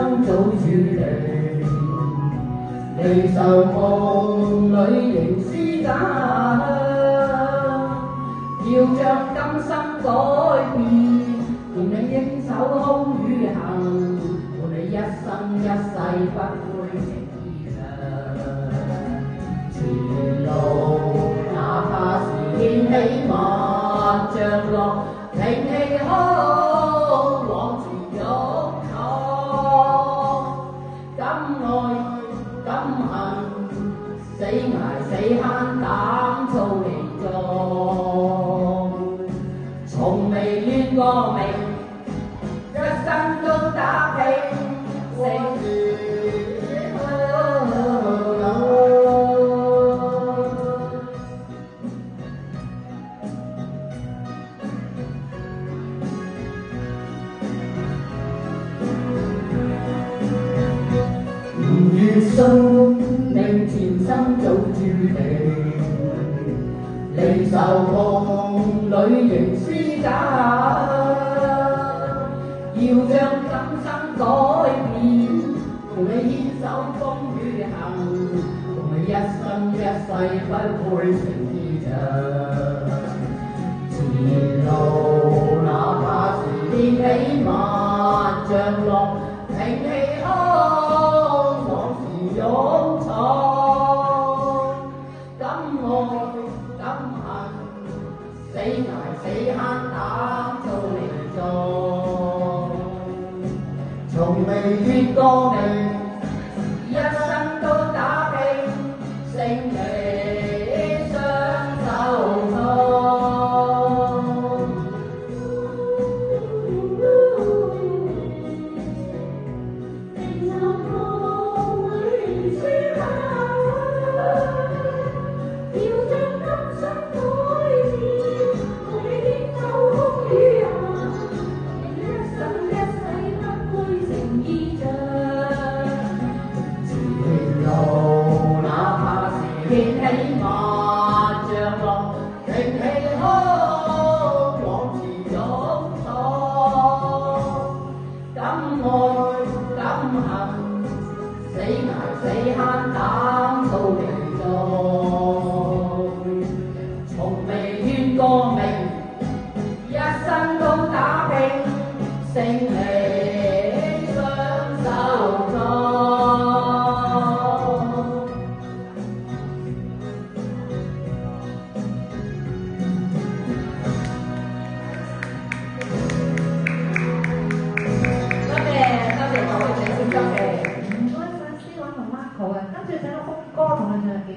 生早注定，離愁夢裏仍思家鄉，要將今生改變，同你應手空與行，伴你一生一世不灰情意長。前路哪怕是掀起萬丈浪，挺起胸往前勇闖。敢愛敢恨，死捱死慳膽粗力壯，從未怨過命，一生都打拼，勝住唔願信命前生早注定，離愁夢裏仍思家鄉，要將今生改變，同你牽手風雨行，同你一生一世不配情意長。前路哪怕是掀起萬丈浪，挺起胸往前勇闖。敢愛敢恨，死捱死慳膽粗力壯，從未怨過命，一生都打拼，勝利雙手創。掀起萬丈浪，挺起胸往前勇闖。敢愛敢恨，死捱死慳膽粗力壯，從未怨過命，一生都打拼，勝利雙手創。唔該曬，思韻同 Marco 啊，跟住整個風歌同佢唱幾